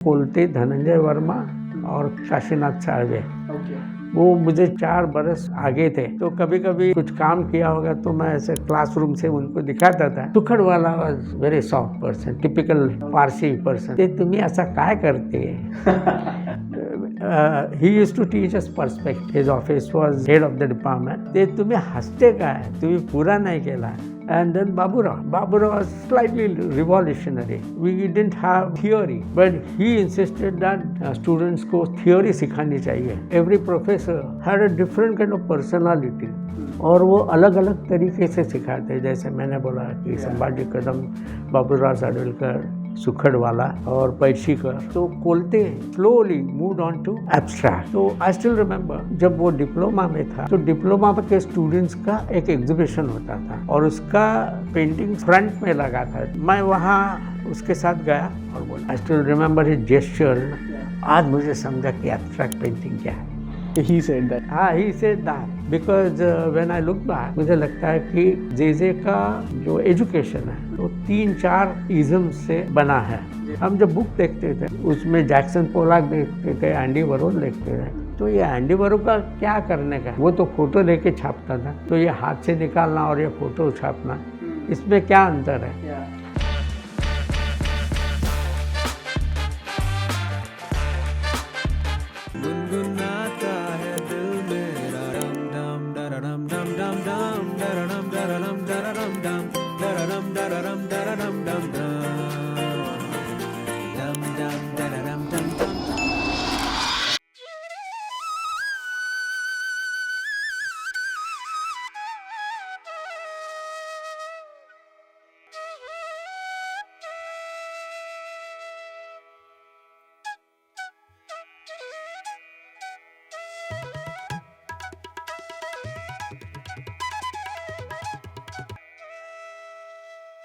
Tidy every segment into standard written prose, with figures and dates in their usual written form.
कोलते धनंजय वर्मा और काशीनाथ साळवे। वो मुझे 4 बरस आगे थे, तो कभी कभी कुछ काम किया होगा तो मैं ऐसे क्लासरूम से उनको दिखाता था। Sukhadwala was very soft person, typical Parsi person. ते तुम्ही असा काय करते? he used to teach us perspective. His office was head of the department. ते तुम्ही हसते काय? तुम्ही पुरा नाही केला. And then Baburao was slightly revolutionary. We didn't have theory, but he insisted that students को theory सिखानी चाहिए. Every professor had a different kind of personality. और वो अलग अलग तरीके से सिखाते, जैसे मैंने बोला कि संभाजी कदम, बाबूराव साडवेलकर, सुखडवाला और पैशीकर। तो Kolte slowly move on to abstract. तो आई स्टिल रिमेम्बर जब वो डिप्लोमा में था, तो डिप्लोमा के स्टूडेंट्स का एक एग्जीबिशन होता था और उसका पेंटिंग फ्रंट में लगा था। मैं वहाँ उसके साथ गया और बोला, I still remember his gesture. आज मुझे समझा कि एब्स्ट्रैक्ट पेंटिंग क्या है। He said that. हाँ, he said that because when I look back, मुझे लगता है कि जे का जो एजुकेशन है वो 3-4 इज़म से बना है। हम जब बुक देखते थे उसमें जैक्सन पोलाक देखते थे, एंडी वरोल देखते थे, तो ये एंडी वरोल का क्या करने का? वो तो फोटो लेके छापता था, तो ये हाथ से निकालना और ये फोटो छापना, इसमें क्या अंतर है?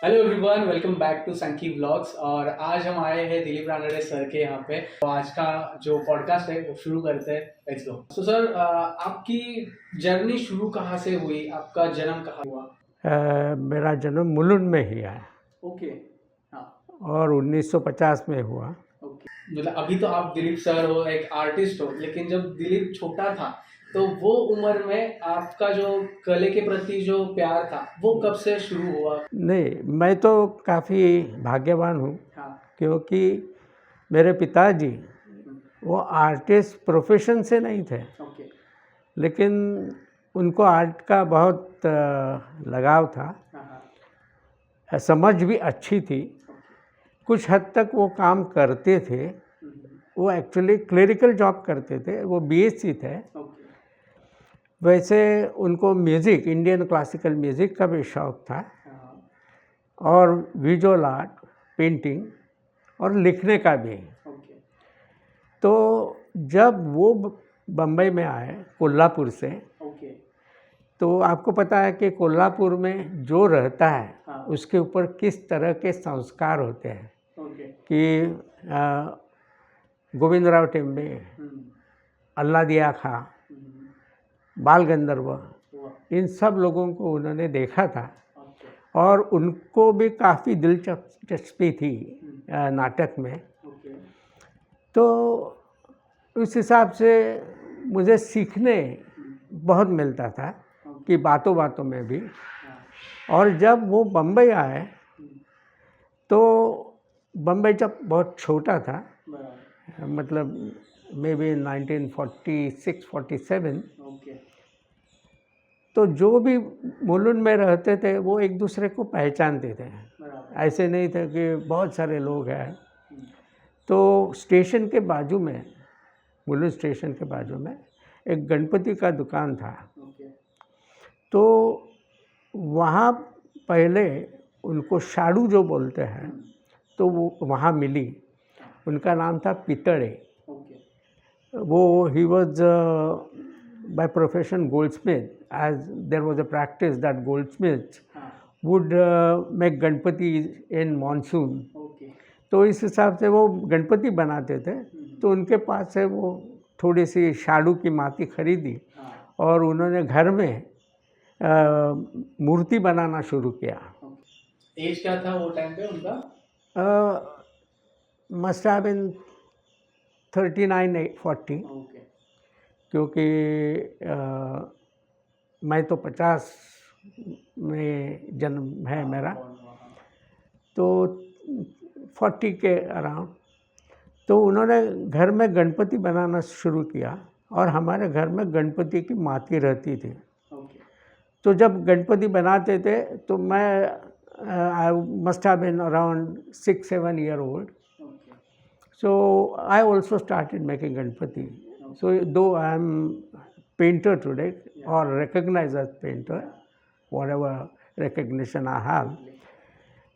Hello everyone, welcome back to Sanki vlogs. और आज हम आए हैं दिलीप रानडे सर के यहाँ पे। तो आज का जो पॉडकास्ट है वो शुरू करते हैं। Let's go. तो सर, आपकी जर्नी शुरू कहाँ से हुई? आपका जन्म कहाँ हुआ? मेरा जन्म मुलुंड में ही है। ओके, हाँ। और 1950 में हुआ। ओके, मतलब अभी तो आप दिलीप सर हो, एक आर्टिस्ट हो, लेकिन जब दिलीप छोटा था तो वो उम्र में आपका जो कले के प्रति जो प्यार था वो कब से शुरू हुआ? नहीं, मैं तो काफ़ी भाग्यवान हूँ। हाँ। क्योंकि मेरे पिताजी वो आर्टिस्ट प्रोफेशन से नहीं थे। ओके। लेकिन उनको आर्ट का बहुत लगाव था। हाँ। समझ भी अच्छी थी। कुछ हद तक वो काम करते थे। वो एक्चुअली क्लरिकल जॉब करते थे। वो बीएससी थे। वैसे उनको म्यूज़िक, इंडियन क्लासिकल म्यूज़िक का भी शौक़ था। और विजुअल आर्ट, पेंटिंग और लिखने का भी। तो जब वो बम्बई में आए कोल्हापुर से, तो आपको पता है कि कोल्हापुर में जो रहता है उसके ऊपर किस तरह के संस्कार होते हैं। कि गोविंदराव टेम्बे, अल्लादिया खां, बाल गंधर्व, इन सब लोगों को उन्होंने देखा था। और उनको भी काफ़ी दिलचस्पी थी नाटक में। तो उस हिसाब से मुझे सीखने बहुत मिलता था कि बातों बातों में भी। और जब वो बम्बई आए, तो बम्बई जब बहुत छोटा था, मतलब मे बी 1946-47, तो जो भी मुलुंड में रहते थे वो एक दूसरे को पहचानते थे। ऐसे नहीं थे कि बहुत सारे लोग हैं। तो स्टेशन के बाजू में, मुलुंड स्टेशन के बाजू में एक गणपति का दुकान था। तो वहाँ पहले उनको शाड़ू जो बोलते हैं, तो वो वहाँ मिली। उनका नाम था पितड़े। वो he was by profession goldsmith, as there was a practice that goldsmiths would make Ganpati in monsoon. तो इस हिसाब से वो गणपति बनाते थे। तो उनके पास से वो थोड़ी सी शाड़ू की माटी खरीदी और उन्होंने घर में मूर्ति बनाना शुरू किया। एज क्या था वो टाइम पे उनका? must have been 39-40, okay. क्योंकि मैं तो 50 में जन्म है मेरा, तो 40 के अराउंड। तो उन्होंने घर में गणपति बनाना शुरू किया और हमारे घर में गणपति की माती रहती थी। ओके। तो जब गणपति बनाते थे तो मैं I must have been around 6-7 year old. Okay. So I also started making Ganpati. So though I am painter today or recognized as painter, whatever recognition I have,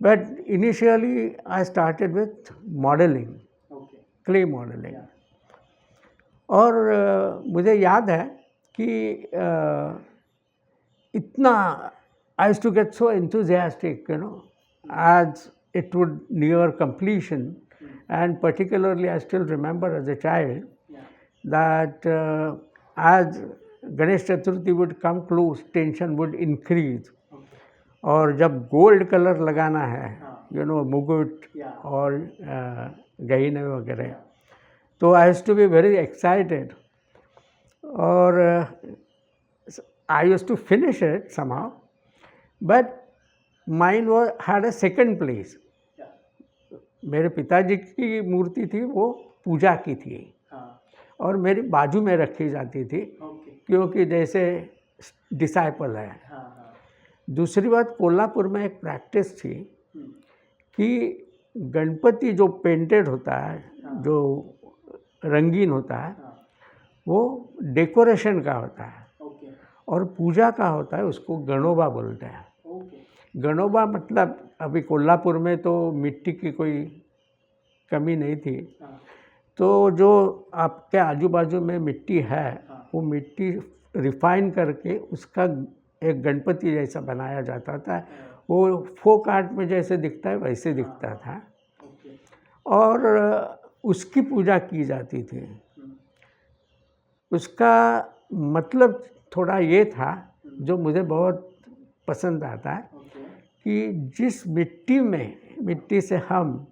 but initially I started with modeling, okay. clay modeling. और मुझे याद है कि इतना I used to get so enthusiastic, you know, as it would near completion. And particularly, I still remember as a child that as Ganesh Chaturthi would come close, tension would increase. और जब gold colour लगाना है, you know, मुकुट और गहने वगैरह, तो I used to be very excited. और I used to finish it somehow, but mine was had a second place. मेरे पिताजी की मूर्ति थी, वो पूजा की थी और मेरी बाजू में रखी जाती थी, क्योंकि जैसे डिसाइपल है. दूसरी बात, कोल्हापुर में एक प्रैक्टिस थी कि गणपति जो पेंटेड होता है, जो रंगीन होता है, वो डेकोरेशन का होता है और पूजा का होता है, उसको गणोबा बोलते हैं. गणोबा मतलब अभी कोल्हापुर में तो मिट्टी की कोई कमी नहीं थी, तो जो आपके आजू बाजू में मिट्टी है, वो मिट्टी रिफाइन करके उसका एक गणपति जैसा बनाया जाता था. वो फोक आर्ट में जैसे दिखता है वैसे दिखता था और उसकी पूजा की जाती थी. उसका मतलब थोड़ा ये था, जो मुझे बहुत पसंद आता है, कि जिस मिट्टी से हम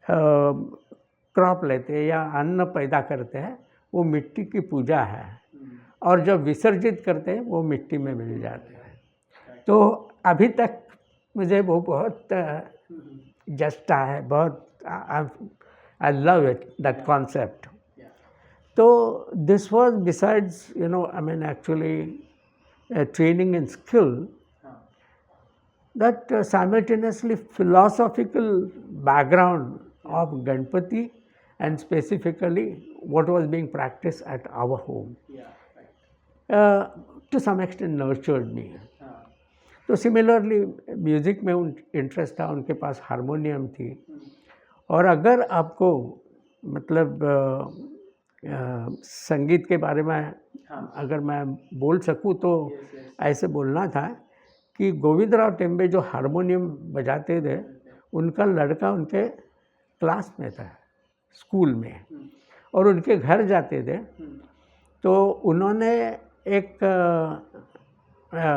क्रॉप लेते हैं या अन्न पैदा करते हैं, वो मिट्टी की पूजा है, और जब विसर्जित करते हैं वो मिट्टी में मिल जाते हैं. तो अभी तक मुझे वो बहुत जचता है, बहुत I love it, that concept. तो this was besides, you know, I mean actually training in skill, that simultaneously philosophical background of Ganpati and specifically what was being practiced at our home to some extent nurtured me. तो similarly music में interest था, उनके पास harmonium थी. और अगर आपको मतलब संगीत के बारे में अगर मैं बोल सकूं तो ऐसे बोलना था कि गोविंदराव टेम्बे जो हारमोनियम बजाते थे, उनका लड़का उनके क्लास में था स्कूल में, और उनके घर जाते थे. तो उन्होंने एक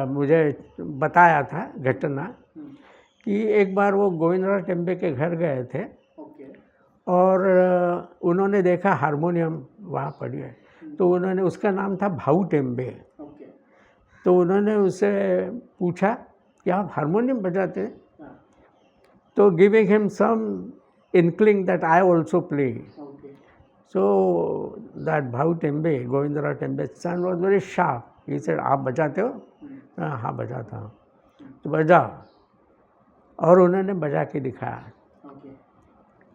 मुझे बताया था घटना कि एक बार वो गोविंदराव टेम्बे के घर गए थे और उन्होंने देखा हारमोनियम वहाँ पड़ी है. तो उन्होंने, उसका नाम था भाऊ टेम्बे. तो उन्होंने उससे पूछा कि आप हारमोनियम बजाते हैं? तो giving him some inkling that I also play. So that Bhau Tembe, Govindrao Tembe son, was very sharp. He said, आप बजाते हो? हाँ बजाता हूँ. तो बजाओ. और उन्होंने बजा के दिखाया.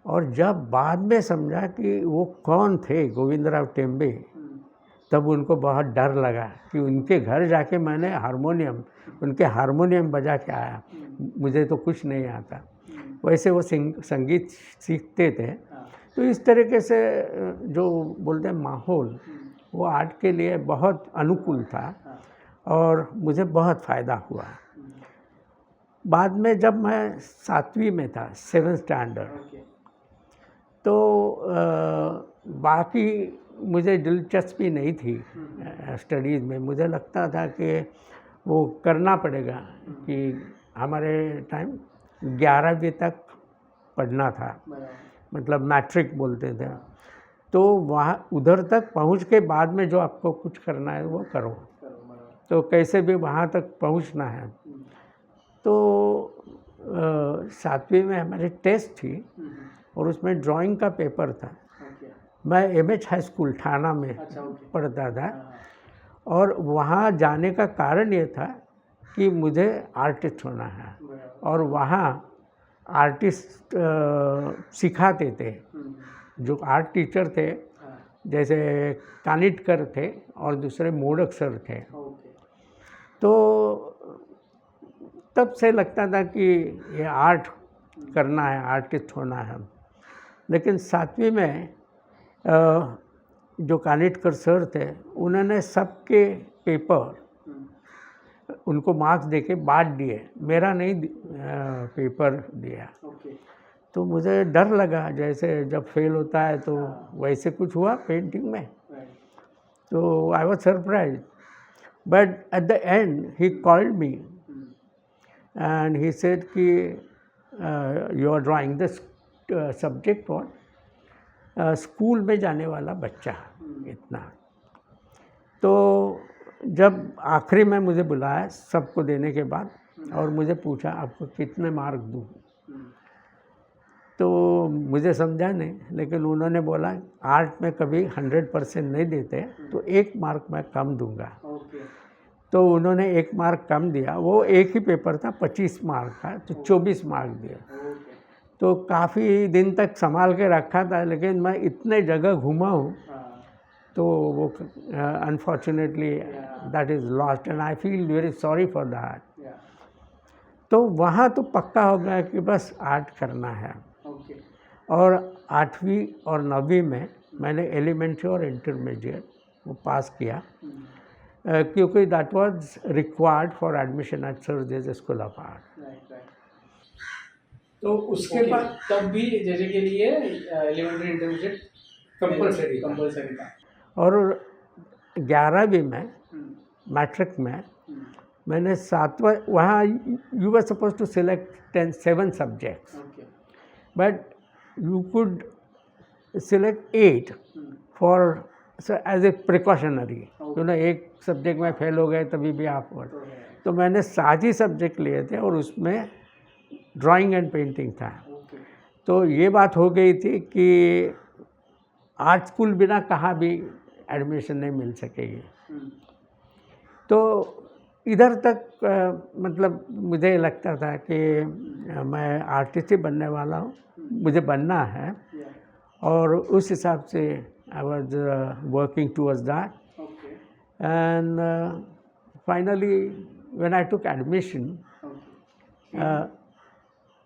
और जब बाद में समझा कि वो कौन थे, गोविंदराव टेम्बे, तब उनको बहुत डर लगा कि उनके घर जाके मैंने उनके हारमोनियम बजा के आया, मुझे तो कुछ नहीं आता. वैसे वो संगीत सीखते थे. तो इस तरीके से जो बोलते हैं माहौल, वो आर्ट के लिए बहुत अनुकूल था और मुझे बहुत फ़ायदा हुआ. बाद में जब मैं 7वीं में था, 7th स्टैंडर्ड, तो बाकी मुझे दिलचस्पी नहीं थी स्टडीज़ में. मुझे लगता था कि वो करना पड़ेगा, कि हमारे टाइम 11वीं तक पढ़ना था, मतलब मैट्रिक बोलते थे. तो वहाँ उधर तक पहुँच के बाद में जो आपको कुछ करना है वो करो, तो कैसे भी वहाँ तक पहुँचना है। तो 7वीं में हमारी टेस्ट थी और उसमें ड्राइंग का पेपर था। मैं एमएच हाई स्कूल ठाणा में पढ़ता था और वहाँ जाने का कारण ये था कि मुझे आर्टिस्ट होना है और वहाँ आर्टिस्ट सिखाते थे, जो आर्ट टीचर थे जैसे कानिटकर थे और दूसरे मोडक सर थे। तो तब से लगता था कि ये आर्ट करना है, आर्टिस्ट होना है। लेकिन 7वीं में जो कानिटकर सर थे उन्होंने सबके पेपर उनको मार्क्स देके बांट दिए, मेरा नहीं पेपर दिया। तो मुझे डर लगा, जैसे जब फेल होता है तो वैसे कुछ हुआ पेंटिंग में। तो I was surprise, but at the end he called me and he said कि you are drawing this subject for school में जाने वाला बच्चा इतना। तो जब आखिरी में मुझे बुलाया सबको देने के बाद और मुझे पूछा आपको कितने मार्क दूँ, तो मुझे समझा नहीं, लेकिन उन्होंने बोला आर्ट में कभी 100% नहीं देते, तो 1 मार्क मैं कम दूंगा। तो उन्होंने 1 मार्क कम दिया, वो एक ही पेपर था 25 मार्क का, तो 24 मार्क दिया। तो काफ़ी दिन तक संभाल के रखा था, लेकिन मैं इतने जगह घूमा हूँ तो वो unfortunately that is lost and I feel very sorry for that. तो वहाँ तो पक्का हो गया कि बस आर्ट करना है। और 8वीं और 9वीं में मैंने एलिमेंट्री और इंटरमीडिएट वो पास किया, क्योंकि that was required for admission at Sir J J school of art. तो उसके बाद तब भी जैसे के लिए एलिमेंट्री इंटरमीडिएट कंपलसरी था। और 11वीं में मैट्रिक में मैंने 7वां, वहाँ you were suppose to select 7 subjects, but you could select 8 for as a precautionary, एक सब्जेक्ट में फेल हो गए तभी भी आप हो। तो मैंने 7 ही सब्जेक्ट लिए थे और उसमें ड्राइंग एंड पेंटिंग था। तो ये बात हो गई थी कि आर्ट स्कूल बिना कहाँ भी एडमिशन नहीं मिल सकेगी। तो इधर तक मतलब मुझे लगता था कि मैं आर्टिस्ट ही बनने वाला हूँ, मुझे बनना है, और उस हिसाब से I was working towards that. And finally when I took admission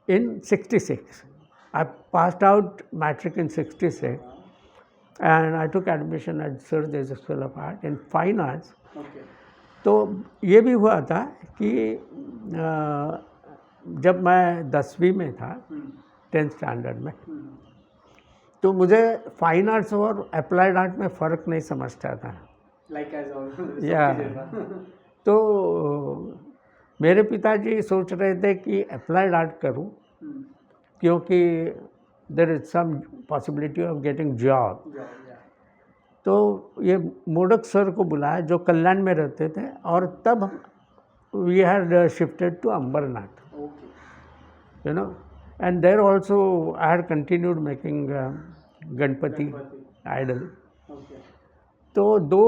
in 66, I passed out matric in 66 and I took admission at Sir Joseph School of Art in Fine Arts. तो ये भी हुआ था कि जब मैं 10वीं में था 10th स्टैंडर्ड में, तो मुझे फाइन आर्ट्स और अप्लाइड आर्ट में फ़र्क नहीं समझता था। तो मेरे पिताजी सोच रहे थे कि अप्लाइड आर्ट करूं, क्योंकि there is some possibility of getting job. तो ये मोडक सर को बुलाया जो कल्याण में रहते थे, और तब we had shifted to Ambernath, you know, and there also I had continued making Ganpati idol. तो 2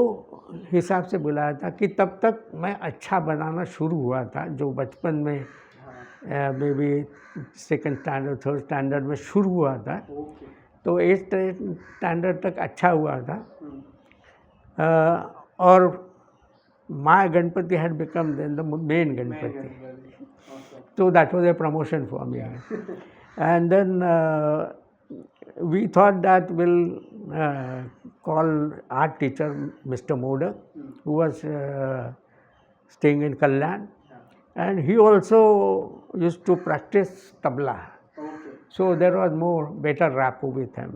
हिसाब से बुलाया था कि तब तक मैं अच्छा बनाना शुरू हुआ था, जो बचपन में may be 2nd standard 3rd standard में शुरू हुआ था। तो 8th स्टैंडर्ड तक अच्छा हुआ था, और my Ganpati had become then the main Ganpati. So that was a promotion for me. And then we thought that we'll call art teacher Mr. Modak, who was staying in Kalyan, and he also used to practice tabla. So there was better rapport with him.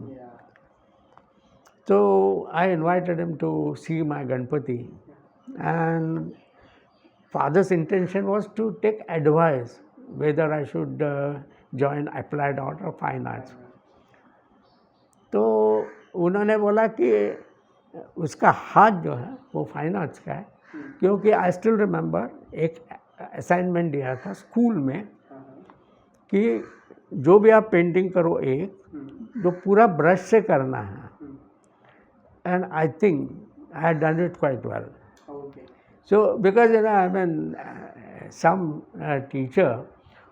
So I invited him to see my Ganpati, and father's intention was to take advice whether I should join applied art or fine arts. तो उन्होंने बोला कि उसका हाथ जो है वो fine arts का है, क्योंकि आई स्टिल रिमेंबर एक असाइनमेंट दिया था स्कूल में कि जो भी आप पेंटिंग करो एक जो पूरा ब्रश से करना है, and I think I had done it quite well. So because I mean some teacher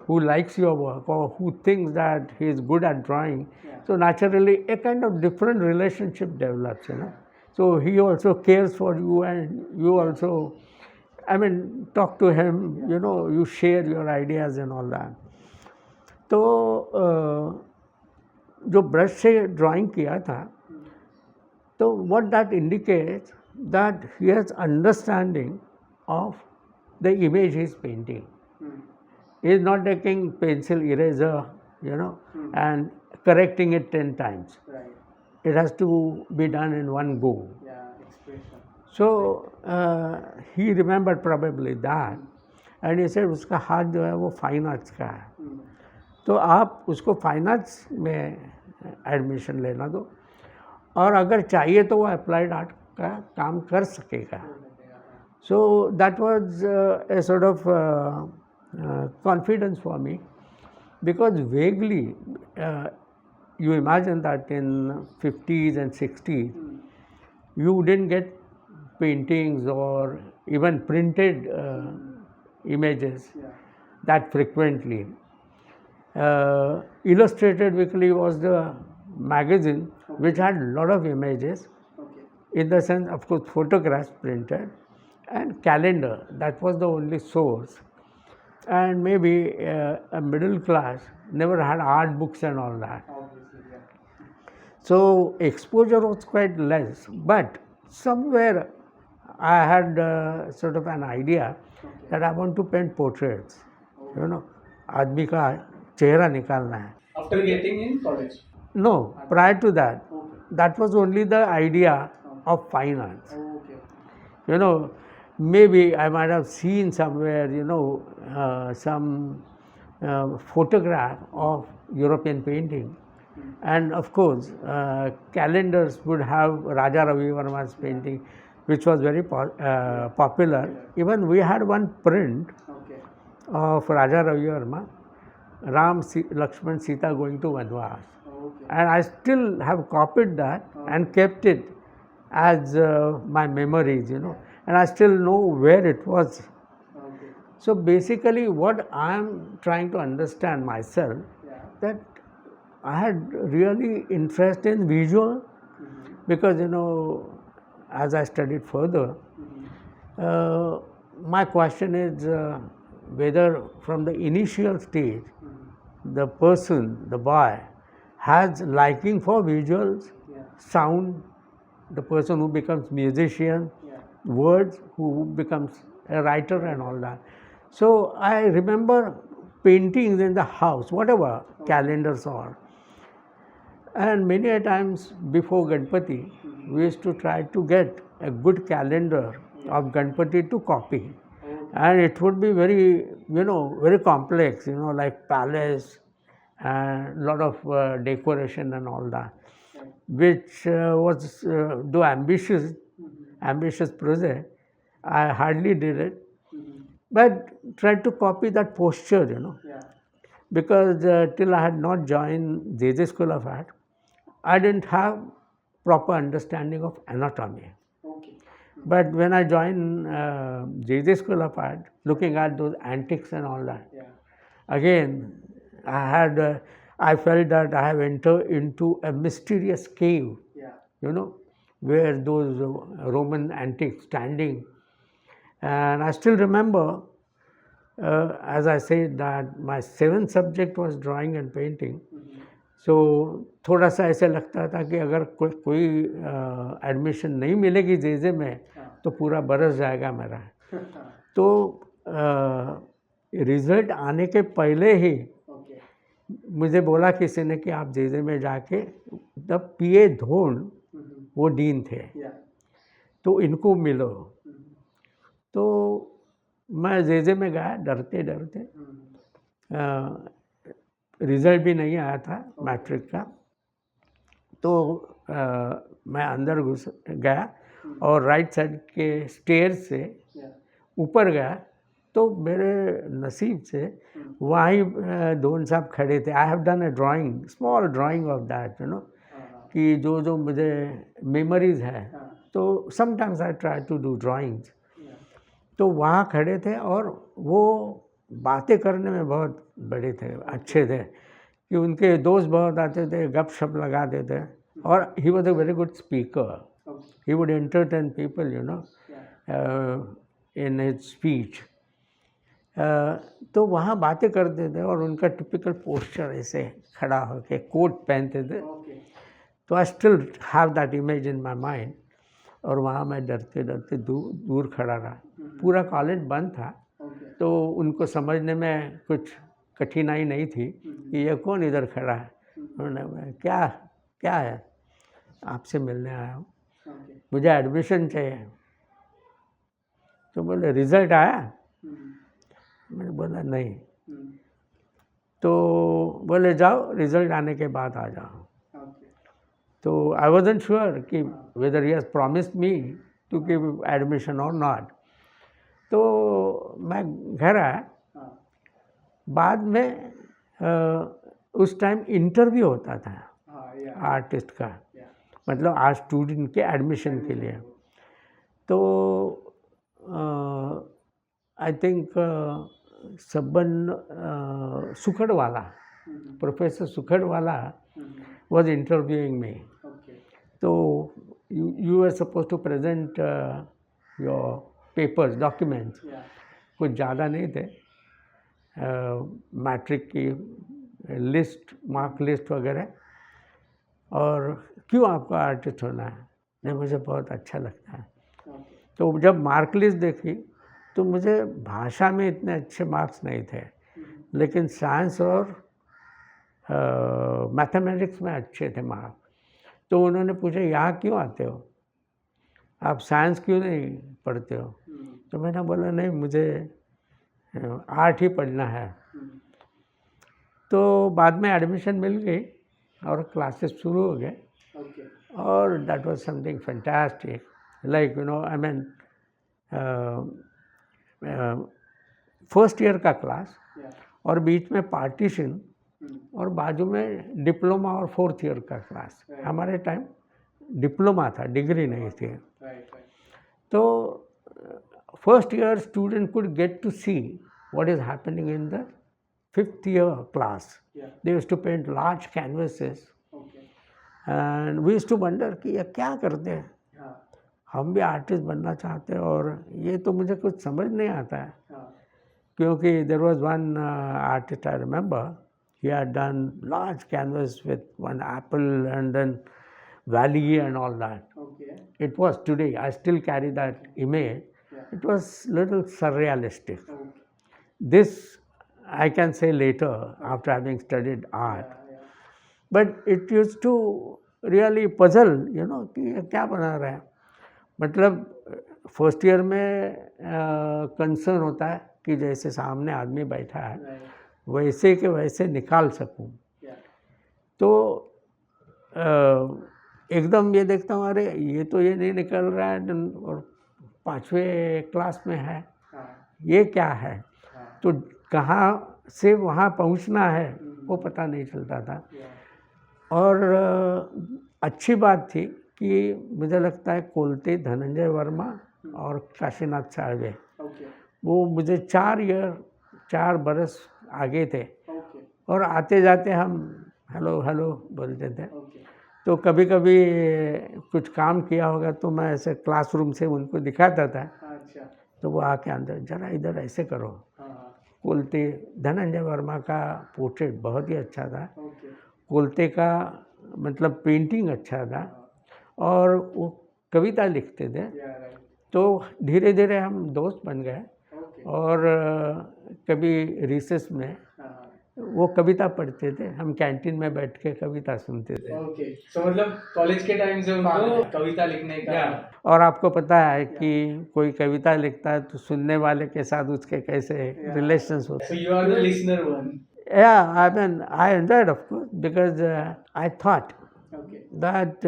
who likes your work or who thinks that he is good at drawing, so naturally a kind of different relationship develops, So he also cares for you and you also, I mean, talk to him, you share your ideas and all that. तो जो brush से drawing किया था, तो what that indicates that he has understanding of the image he is painting. He is not taking pencil eraser, and correcting it 10 times. Right. It has to be done in one go. Yeah, expression. So he remembered probably that, and he said उसका हाथ जो है वो fine arts का है, तो आप उसको फाइन आर्ट्स में एडमिशन लेना दो, और अगर चाहिए तो वो अप्लाइड आर्ट का काम कर सकेगा. So that was a sort of confidence for me, because vaguely you imagine that in 50s and 60s you didn't get paintings or even printed images that frequently. Illustrated Weekly was the magazine which had a lot of images, in the sense, of course, photographs printed, and calendar, that was the only source. And maybe a middle class never had art books and all that. So exposure was quite less, but somewhere I had sort of an idea that I want to paint portraits. आदमी का चेहरा निकालना है. After getting in college? No, prior to that. That was only the idea of fine arts. Maybe I might have seen somewhere, some photograph of European painting. And of course, calendars would have Raja Ravi Verma's painting, which was very popular. Even we had one print of Raja Ravi Verma, Ram, Lakshman, Sita going to Vanvas. And I still have copied that and kept it as my memories, and I still know where it was. So basically what I am trying to understand myself, that I had really interest in visual, because as I studied further, my question is whether from the initial stage the person, the boy, has liking for visuals, sound, the person who becomes musician, words, who becomes a writer and all that. So I remember paintings in the house, whatever, calendars or, and many a times before Ganpati, we used to try to get a good calendar of Ganpati to copy. And it would be very, very complex, like palace and lot of decoration and all that, which was, though ambitious project, I hardly did it, but tried to copy that posture, because till I had not joined JJ School of Art, I didn't have proper understanding of anatomy. But when I joined JJ School of Art, looking at those antiques and all that, again, I felt that I have entered into a mysterious cave, where those Roman antiques standing. And I still remember, as I said, that my 7th subject was drawing and painting. So थोड़ा सा ऐसे लगता था कि अगर कोई admission नहीं मिलेगी जेजे में तो पूरा बरस जाएगा मेरा. तो रिज़ल्ट आने के पहले ही मुझे बोला किसी ने कि आप जेजे में जाके, तब पीए धोन वो डीन थे, तो इनको मिलो. तो मैं जेजे में गया डरते डरते. रिज़ल्ट भी नहीं आया था मैट्रिक का. तो मैं अंदर घुस गया और राइट साइड के स्टेयर से ऊपर गया तो मेरे नसीब से वहाँ ही दोन साहब खड़े थे. I have done a drawing, small drawing of that, you know, कि जो जो मुझे मेमोरीज है. तो sometimes I try to do drawings. तो वहाँ खड़े थे और वो बातें करने में बहुत बड़े थे, अच्छे थे, कि उनके दोस्त बहुत आते थे, गप शप लगाते थे. और he was a very good speaker. He would entertain people, you know, in his speech. तो वहाँ बातें करते थे और उनका टिपिकल पोस्चर ऐसे खड़ा होके कोट पहनते थे. तो I still have that image in my mind. और वहाँ मैं डरते डरते दूर खड़ा रहा. पूरा कॉलेज बंद था, तो उनको समझने में कुछ कठिनाई नहीं थी कि ये कौन इधर खड़ा है. उन्होंने बोला, क्या है, आपसे मिलने आया हूँ, मुझे एडमिशन चाहिए. तो बोले रिज़ल्ट आया. मैंने बोला नहीं. तो बोले जाओ, रिज़ल्ट आने के बाद आ जाओ. तो आई वॉजंट श्योर कि whether he has promised me to give admission और नॉट. तो मैं घर आया. बाद में उस टाइम इंटरव्यू होता था आर्टिस्ट का, मतलब आर्ट स्टूडेंट के एडमिशन के लिए. तो I think Sukhadwala, professor Sukhadwala was interviewing me. So you were supposed to present your papers, documents. कुछ ज़्यादा नहीं थे. मैट्रिक की लिस्ट, मार्क लिस्ट वगैरह. और क्यों आपको आर्टिस्ट होना है? नहीं, मुझे बहुत अच्छा लगता है. तो जब मार्क लिस्ट देखी तो मुझे भाषा में इतने अच्छे मार्क्स नहीं थे, लेकिन साइंस और मैथमेटिक्स में अच्छे थे मार्क्स. तो उन्होंने पूछा, यहाँ क्यों आते हो, आप साइंस क्यों नहीं पढ़ते हो? तो मैंने बोला नहीं, मुझे आर्ट ही पढ़ना है. तो बाद में एडमिशन मिल गई और क्लासेस शुरू हो गए. और that was something fantastic. Like, you know, I mean first year का क्लास और बीच में पार्टीशन और बाजू में डिप्लोमा और फोर्थ ईयर का क्लास. हमारे टाइम डिप्लोमा था, डिग्री नहीं थी. तो first year student could get to see what is happening in the fifth year class. They used to paint large canvases and we used to wonder कि ये क्या करते हैं. हम भी आर्टिस्ट बनना चाहते हैं और ये तो मुझे कुछ समझ नहीं आता है. क्योंकि there was one artist I remember. He had done large canvas with one apple and then valley and all that. It was today, I still carry that image. It was little surrealistic. This I can say later after having studied art. But it used to really puzzle, you know, कि ये क्या बना रहा है. मतलब first year में concern होता है कि जैसे सामने आदमी बैठा है वैसे के वैसे निकाल सकूं. तो एकदम ये देखता हूँ, अरे ये तो ये नहीं निकल रहा है और पाँचवें क्लास में है, ये क्या है. तो कहाँ से वहाँ पहुँचना है वो पता नहीं चलता था. और अच्छी बात थी कि मुझे लगता है कोलते धनंजय वर्मा और काशीनाथ साळवे वो मुझे 4 बरस आगे थे. और आते जाते हम हेलो हेलो बोलते थे. तो कभी कभी कुछ काम किया होगा तो मैं ऐसे क्लासरूम से उनको दिखाता था. तो वो आके अंदर, जरा इधर ऐसे करो. कोलते धनंजय वर्मा का पोर्ट्रेट बहुत ही अच्छा था. कोलते का मतलब पेंटिंग अच्छा था और वो कविता लिखते थे. तो धीरे धीरे हम दोस्त बन गए. और कभी रिसेस में वो कविता पढ़ते थे, हम कैंटीन में बैठ के कविता सुनते थे. तो मतलब कॉलेज के टाइम से उनको कविता लिखने का. और आपको पता है कि कोई कविता लिखता है तो सुनने वाले के साथ उसके कैसे रिलेशंस होते हैं. So you are the listener one. Yeah, I mean, I enjoyed, of course, because I thought that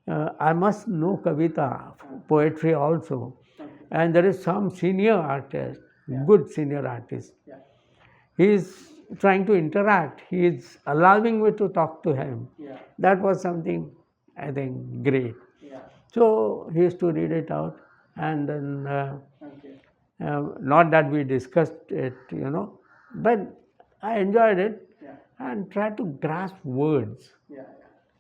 I must know Kavita, poetry also. And there is some senior artist, good senior artist. Yeah. He is trying to interact. He is allowing me to talk to him. Yeah. That was something, I think, great. Yeah. So he used to read it out, and then Okay. not that we discussed it, you know, but I enjoyed it Yeah. and tried to grasp words. Yeah.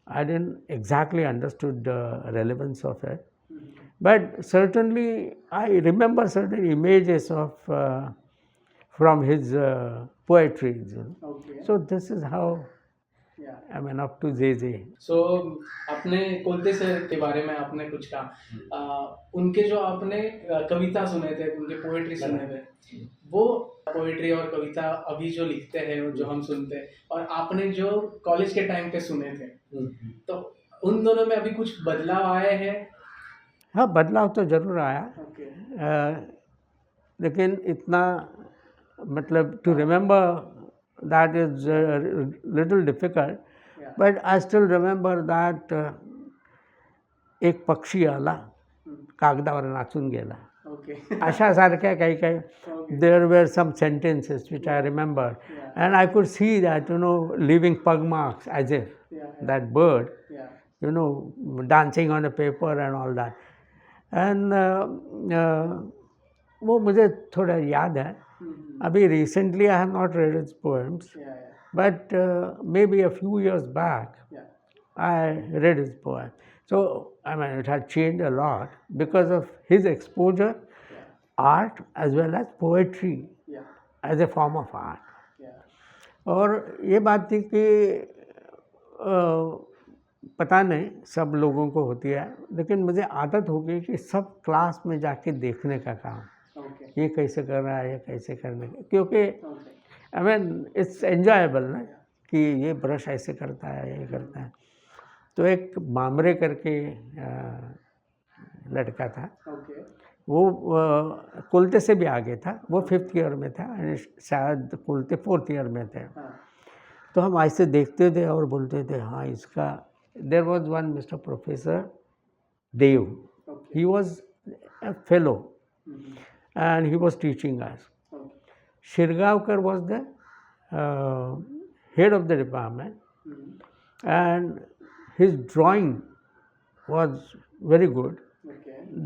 I didn't exactly understood the relevance of it, Mhm. but certainly I remember certain images of from his poetry. You know. Okay. So this is how Yeah. I mean up to JJ. सो आपने Kolte sir के बारे में आपने कुछ कहा उनके जो आपने कविता सुने थे उनके पोएट्री सुने थे वो पोएट्री और कविता अभी जो लिखते हैं जो हम सुनते हैं और आपने जो कॉलेज के टाइम पे सुने थे तो उन दोनों में अभी कुछ बदलाव आए हैं हाँ बदलाव तो जरूर आया ओके लेकिन इतना मतलब to remember that is little difficult but I still remember that एक पक्षी आला कागदावर नाचून गेला ओके अशासारख्या काही काही there were some sentences which I remember and I could see that you know leaving pug marks as if that bird you know, dancing on a paper and all that. And वो मुझे थोड़ा याद है अभी recently I have not read his poems but maybe a few years back I read his poem. So I mean it had changed a lot because of his exposure, art as well as poetry as a form of art. और ये बात थी कि पता नहीं सब लोगों को होती है लेकिन मुझे आदत हो गई कि सब क्लास में जाके देखने का काम ये कैसे कर रहा है ये कैसे करने का क्योंकि आई मीन इट्स एन्जॉयबल ना कि ये ब्रश ऐसे करता है ये करता है तो एक मामरे करके लड़का था वो कुलते से भी आगे था वो 5th ईयर में था शायद कुलते 4th ईयर में थे तो हम ऐसे देखते थे और बोलते थे हाँ इसका there was one Mr. Professor Dev. He was a fellow and he was teaching us. Shirgavkar was the head of the department and his drawing was very good.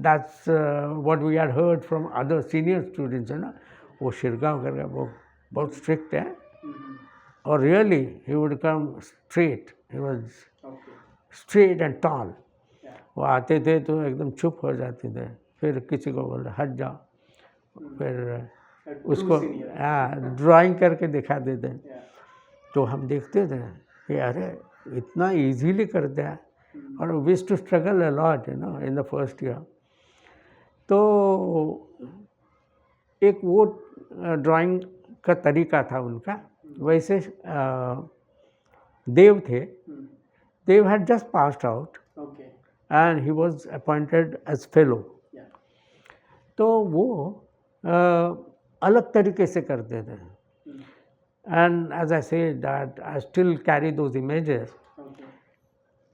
That's what we had heard from other senior students. You know? वो शिरगांवकर का वो बहुत strict है और really he would come straight. He was straight and tall वो आते थे तो एकदम चुप हो जाते थे फिर किसी को बोलते हट जाओ फिर उसको ड्राइंग करके दिखा देते तो हम देखते थे कि अरे इतना इजीली करते हैं और wish to struggle a lot you know in the first year तो एक वो ड्राइंग का तरीका था उनका वैसे देव थे Dev had just passed out and he was appointed as fellow. तो वो अलग तरीके से करते थे and as I said that I still carry those images.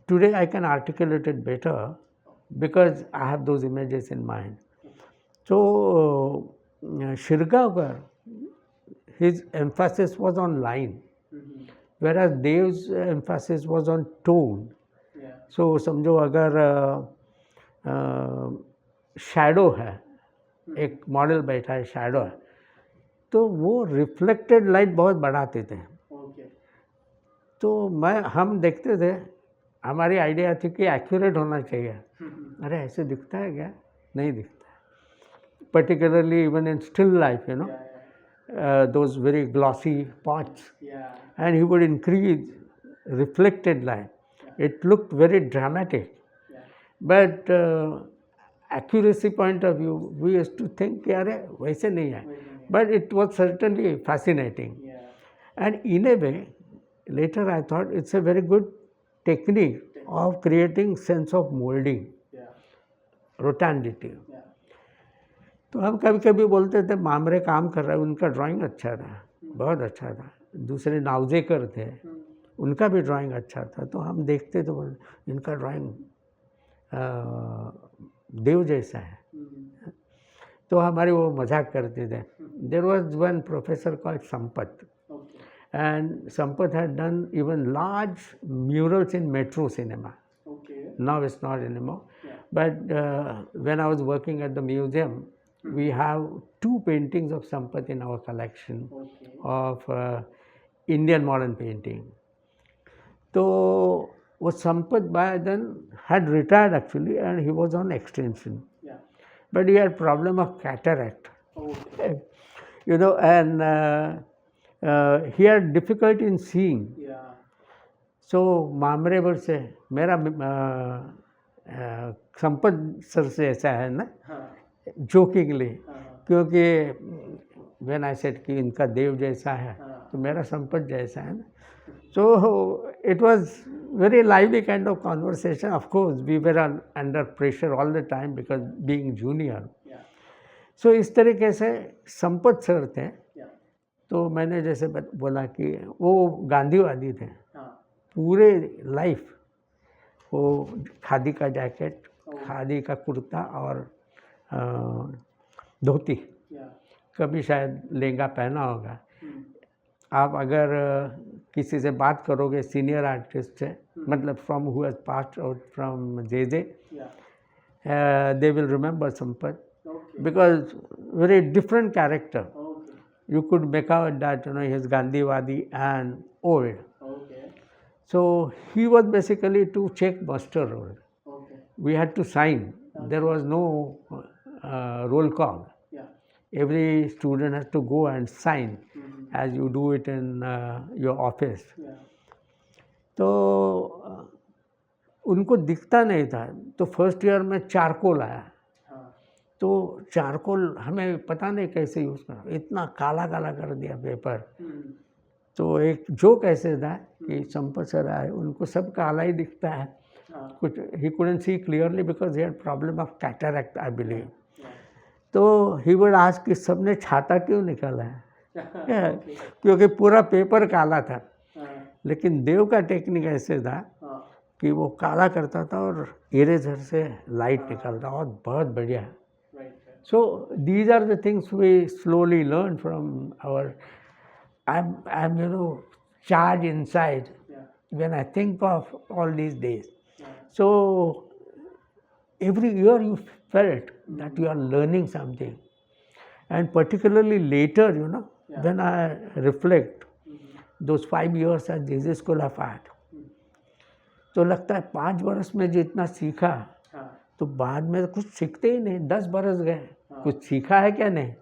Today I can articulate it better because I have those images in mind. So Shirgavkar, his emphasis was on line. Whereas Dev's emphasis was on tone. So समझो अगर shadow है एक model बैठा है shadow है तो वो reflected light बहुत बढ़ाते थे तो हम देखते थे हमारी आइडिया थी कि एक्यूरेट होना चाहिए अरे ऐसे दिखता है क्या नहीं दिखता particularly even in still life you know those very glossy pots and he would increase reflected light. It looked very dramatic. But accuracy point of view, we used to think कि अरे वैसे नहीं है but it was certainly fascinating. And in a way, later I thought it's a very good technique of creating sense of molding, rotundity. तो हम कभी कभी बोलते थे मामरे काम कर रहे हैं उनका ड्राइंग अच्छा था बहुत अच्छा था दूसरे नावजेकर थे उनका भी ड्राइंग अच्छा था, तो हम देखते तो बोले इनका ड्राइंग देव जैसा है। तो हमारे वो मजाक करते थे। There was one professor called Sampath, and Sampath had done even large murals in Metro Cinema. Now it's not anymore. But when I was working at the museum, we have 2 paintings of Sampath in our collection of Indian modern painting. So was Sampath by then had retired actually, and he was on extension. But he had problem of cataract. You know, and he had difficulty in seeing. So मामरेवर से मेरा Sampat sir से ऐसा है ना, jokingly, क्योंकि when I said कि इनका देव जैसा है तो मेरा संपत जैसा है ना. So it was very lively kind of conversation. Of course we were under pressure all the time because being junior. So इस तरीके से संपत सर थे. तो मैंने जैसे बोला कि वो गांधीवादी थे, पूरे लाइफ वो खादी का जैकेट, खादी का कुर्ता और धोती, कभी शायद लहंगा पहना होगा. आप अगर किसी से बात करोगे सीनियर आर्टिस्ट से, मतलब from who has passed out from J they will remember Sampath because very different character. You could make out that he is Gandhiwadi and old. So he was basically to check muster roll. We had to sign. There was no roll call. Every student has to go and sign as you do it in your office. तो उनको दिखता नहीं था, तो first year में charcoal आया. तो charcoal हमें पता नहीं कैसे यूज़ करना, इतना काला काला कर दिया पेपर. तो एक जोक ऐसे था कि संपत सर आए, उनको सब काला ही दिखता है, कुछ he couldn't see clearly because he had problem of cataract I believe. तो ही वुड आस्क कि सबने छाता क्यों निकाला है, क्योंकि पूरा पेपर काला था. लेकिन देव का टेक्निक ऐसे था कि वो काला करता था और इरेजर से लाइट निकलता, और बहुत बढ़िया. So these are the things we slowly learn from our. I'm charged inside when I think of all these days. So every year you felt that you are learning something, and particularly later, when I reflect those 5 years at JJ School of Art, तो लगता है 5 बरस में जितना सीखा तो बाद में कुछ सीखते ही नहीं. 10 बरस गए, कुछ सीखा है क्या नहीं.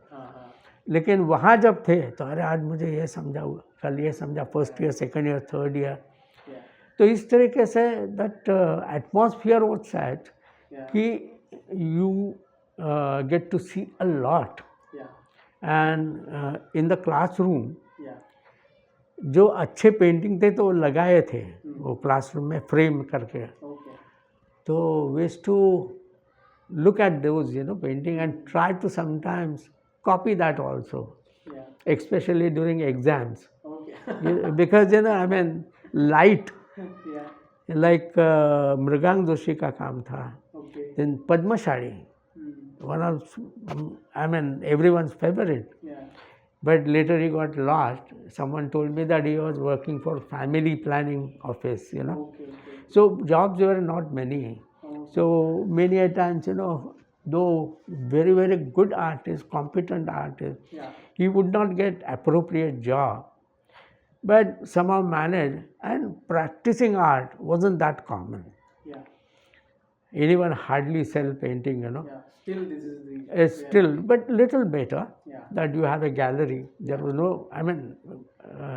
लेकिन वहाँ जब थे तो अरे आज मुझे ये समझा, कल ये समझा, first year, second year, third year. तो इस तरीके से दैट एटमॉस्फियर वाज सेट कि you get to see a lot. And in the classroom जो अच्छे पेंटिंग थे तो लगाए थे वो क्लासरूम में फ्रेम करके. तो we used to look at those painting and try to sometimes copy that also, especially during exams. Because I mean light, like Mrigank Joshi का काम था. Then Padmashali, one of everyone's favorite. But later he got lost. Someone told me that he was working for family planning office, So jobs were not many. So many a times, though very, very good artist, competent artist, he would not get appropriate job. But somehow managed, and practicing art wasn't that common. Anyone hardly sell painting, Still this is the... Still, but little better that you have a gallery. There was no,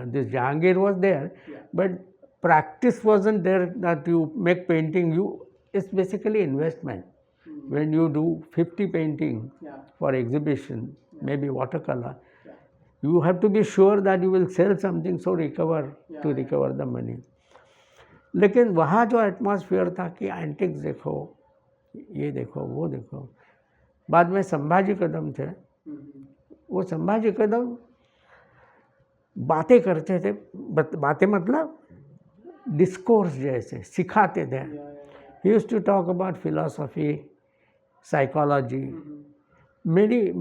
this Jahangir was there, but practice wasn't there that you make painting. It's basically investment. When you do 50 painting for exhibition, maybe watercolor, you have to be sure that you will sell something, so recover the money. लेकिन वहाँ जो atmosphere था कि antics देखो, ये देखो, वो देखो. बाद में संभाजी कदम थे. वो संभाजी कदम बातें करते थे. बातें मतलब डिस्कोर्स जैसे सिखाते थे. He used to talk about philosophy, psychology, many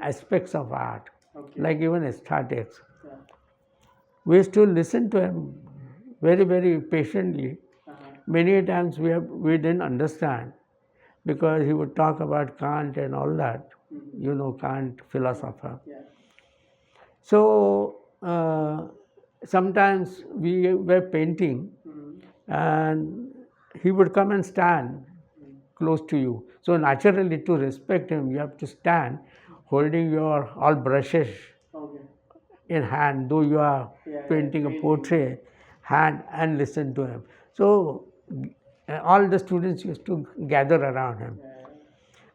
aspects of art, like even aesthetics. We used to listen to him very patiently. Many times we didn't understand because he would talk about Kant and all that. Kant, philosopher. So sometimes we were painting and he would come and stand close to you. So naturally, to respect him, you have to stand holding your all brushes in hand, though you are painting a portrait, hand, and listen to him. So all the students used to gather around him.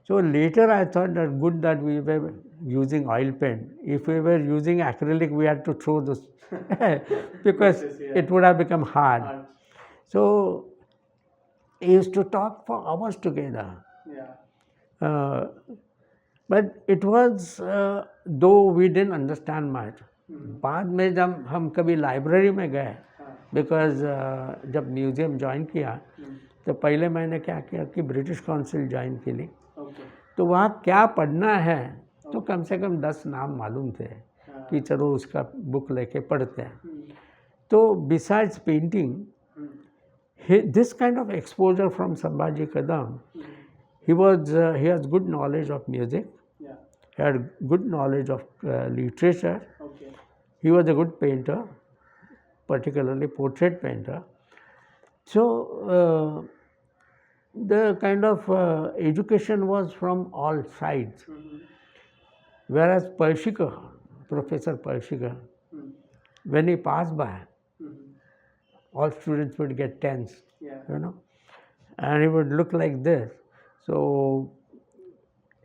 So later I thought that good that we were using oil paint. If we were using acrylic, we had to throw this because it would have become hard. So he used to talk for hours together. But it was though we didn't understand much. बाद में जब हम कभी library में गए, because जब museum join किया तो पहले मैंने क्या किया कि ब्रिटिश काउंसिल ज्वाइन की ली. तो वहाँ क्या पढ़ना है तो कम से कम 10 नाम मालूम थे कि चलो उसका बुक लेके पढ़ते हैं. तो besides painting, this kind of exposure from Sambhaji Kadam, he has good knowledge of music, he had good knowledge of literature, he was a good painter, particularly portrait painter. So the kind of education was from all sides. Whereas Parshikar, Professor Parshikar, when he passed by, all students would get tense, and he would look like this. So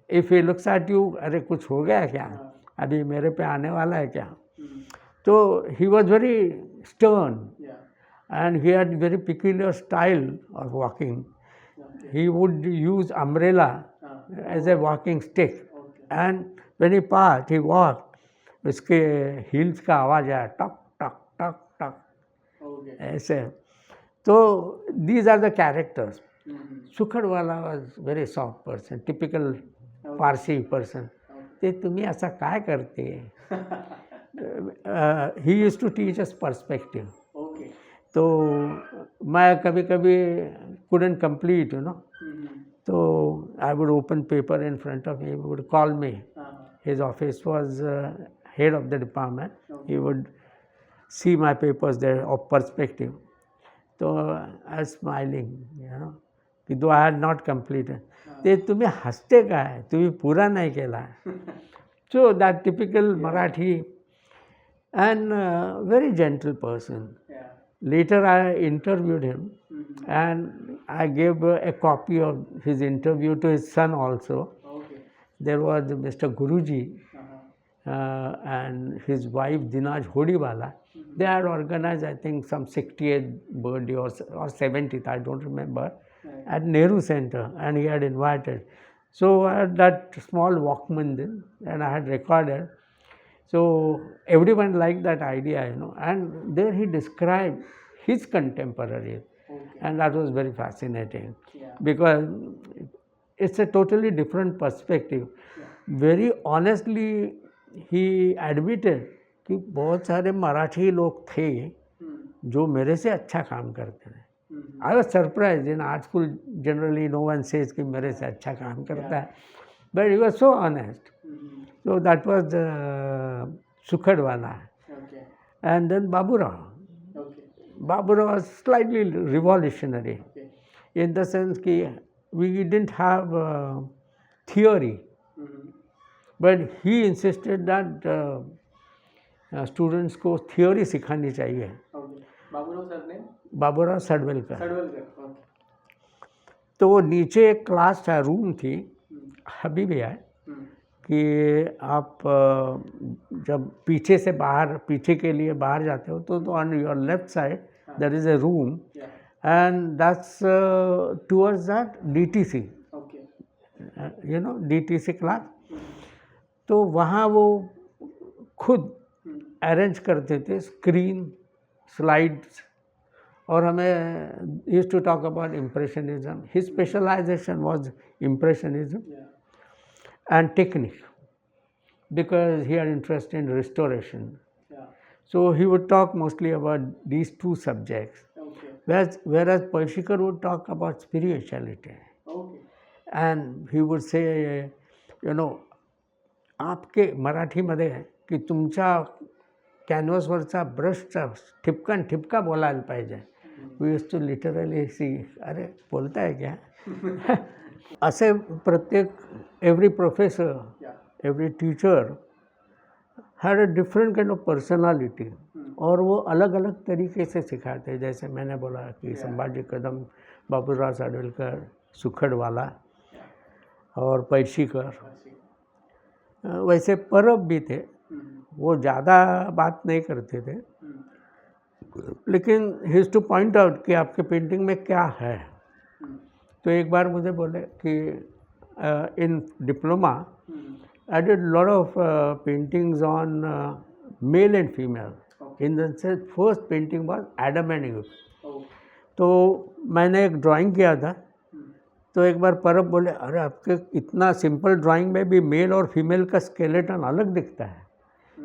if he looks at you, अरे कुछ हो गया क्या, अभी मेरे पे आने वाला है क्या. So he was very stern, and he had very peculiar style of walking. He would use umbrella as a walking stick, and when he passed, he walked, उसके heels का आवाज आया टक टक टक टक ऐसे. So these are the characters. सुखडवाला was very soft person, typical Parsi person. ते तुम्ही असं काय करते. He used to teach us perspective. तो मैं कभी कभी couldn't complete, So I would open paper in front of him. He would call me. His office was head of the department. He would see my papers there of perspective. So I was smiling, though I had not completed. ते तुम्ही हसते काय, तुम्ही पूरा नाही केला. So that typical Marathi, and very gentle person. Later I interviewed him, and I gave a copy of his interview to his son also. There was Mr. Guruji and his wife Dinaj Hodiwala. They had organized, I think, some 60th birthday or 70th, I don't remember, at Nehru Center, and he had invited. So I had that small Walkman then, and I had recorded. So everyone liked that idea, and there he described his contemporaries, and that was very fascinating because it's a totally different perspective. Very honestly, he admitted कि बहुत सारे मराठी लोग थे जो मेरे से अच्छा काम करते थे. I was surprised. In art school, generally no one says कि मेरे से अच्छा काम करता है, but he was so honest. So that was Sukhadwala. And then Baburao. Baburao was slightly revolutionary in the sense that we didn't have theory, but he insisted that students को theory सिखानी चाहिए. बाबूराव सडवलकर. तो वो नीचे एक क्लास था, room थी, अभी भी है, कि आप जब पीछे से बाहर, पीछे के लिए बाहर जाते हो तो on your left side there is a room, and that's towards that DTC, DTC class. तो वहाँ वो खुद अरेंज करते थे स्क्रीन slides, और हमें used to talk about impressionism. His specialization was impressionism and technique, because he had interest in restoration. So he would talk mostly about these two subjects, whereas Parshikar would talk about spirituality. And he would say, you know, आपके मराठीमध्ये की तुमच्या कॅनव्हसवरचा ब्रशचा ठिपका बोलायला पाहिजे. We use to literally see, अरे बोलताय क्या. असे प्रत्येक every professor, every teacher had a different kind of personality, और वो अलग अलग तरीके से सिखाते हैं. जैसे मैंने बोला कि संभाजी कदम, बाबूराव साडवेलकर, सुखड़वाला और पैशीकर. वैसे परब भी थे, वो ज़्यादा बात नहीं करते थे, लेकिन ही यूज्ड टू पॉइंट आउट कि आपके पेंटिंग में क्या है. तो एक बार मुझे बोले कि इन diploma I did a lot of paintings on male and female. In the sense, first painting was Adam and Eve. तो मैंने एक ड्राइंग किया था. तो एक बार परब बोले, अरे आपके इतना सिंपल ड्राइंग में भी मेल और फीमेल का स्केलेटन अलग दिखता है.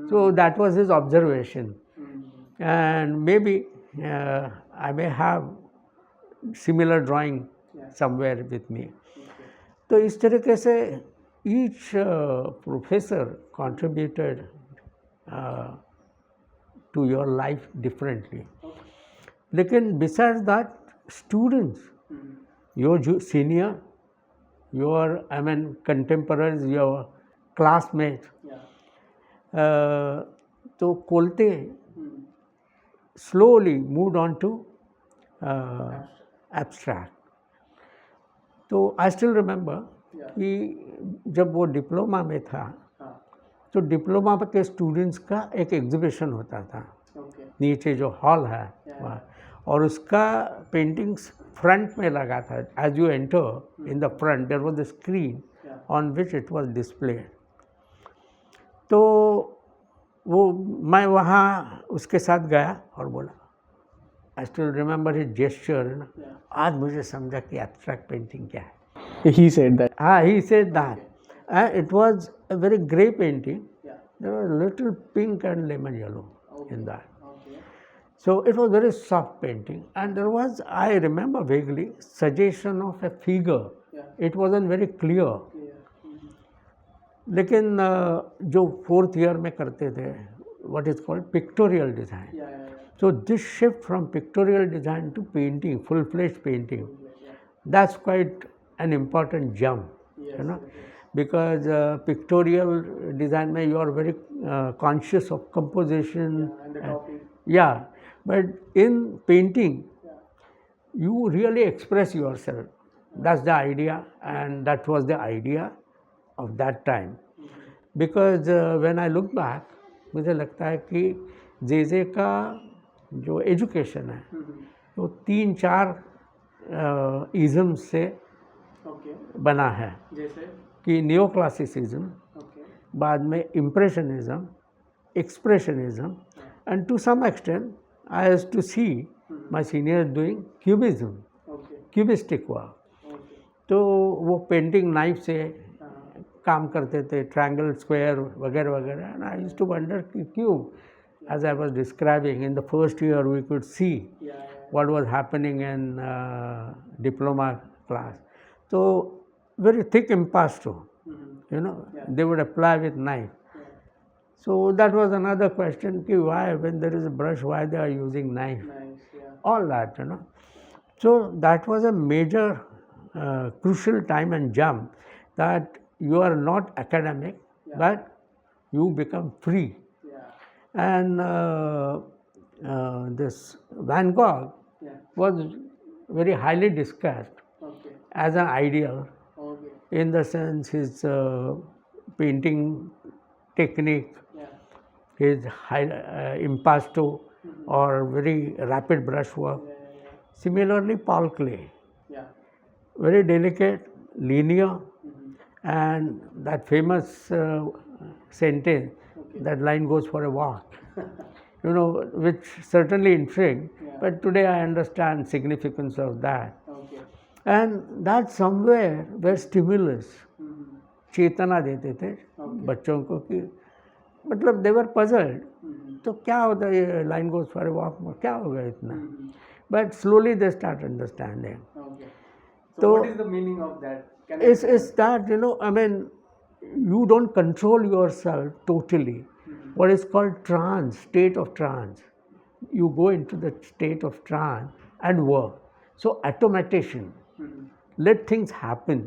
So that was his observation. And maybe I may have similar drawing somewhere with me. तो इस तरीके से each professor contributed to your life differently. लेकिन besides that, students, your senior, your contemporaries, your classmates, तो Kolte slowly moved on to abstract. तो I still remember कि जब वो डिप्लोमा में था, तो डिप्लोमा के स्टूडेंट्स का एक एग्जीबिशन होता था नीचे जो हॉल है वहाँ, और उसका पेंटिंग्स फ्रंट में लगा था. As you enter in the front there was the screen on which it was displayed. तो वो मैं वहाँ उसके साथ गया और बोला, I still remember his gesture. आज मुझे समझा कि एब्स्ट्रैक्ट पेंटिंग क्या है. He said that. He said that. It was a very grey painting. There was little pink and lemon yellow in that. So it was very soft painting. And there was, I remember vaguely, suggestion of a figure. It wasn't very clear. लेकिन जो fourth year में करते थे, what is called pictorial design. So this shift from pictorial design to painting, full-fledged painting, that's quite an important jump, you know, because pictorial design में you are very conscious of composition. And the topic. Yeah, but in painting, you really express yourself. That's the idea, and that was the idea of that time. Because when I look back, मुझे लगता है कि जे का जो education है वो 3-4 ism से बना है. जैसे कि नियो क्लासिसिज्म, बाद में impressionism, expressionism, and to some extent I has to see my seniors doing cubism, cubistic work. तो वो पेंटिंग नाइफ से काम करते थे, ट्रायंगल, स्क्वायर वगैरह वगैरह. And I used to wonder कि क्यों, as I was describing, in the first year we could see what was happening in diploma class. So very thick impasto, you know, they would apply with knife. So that was another question, ki why, when there is a brush, why they are using knife? All that, you know. So that was a major crucial time and jump, that you are not academic, but you become free. And this Van Gogh was very highly discussed as an ideal, in the sense his painting technique, his high, impasto or very rapid brush work. Similarly, Paul Klee, very delicate, linear, and that famous sentence, that line goes for a walk. you know, which certainly intrigued. Yeah. But today I understand significance of that. Okay. And that somewhere where stimulus, Mhm. चेतना देते थे Okay. बच्चों को कि मतलब देवर puzzled, Mhm. तो क्या होता है ये लाइन गोज फॉर वॉक में क्या होगा इतना, Mhm. But slowly they start understanding. Okay. So, So- what is the meaning of that? Can I- It's that, you know, I mean, you don't control yourself totally. Mhm. What is called trance, state of trance. You go into the state of trance and work. So automation, Mhm. let things happen,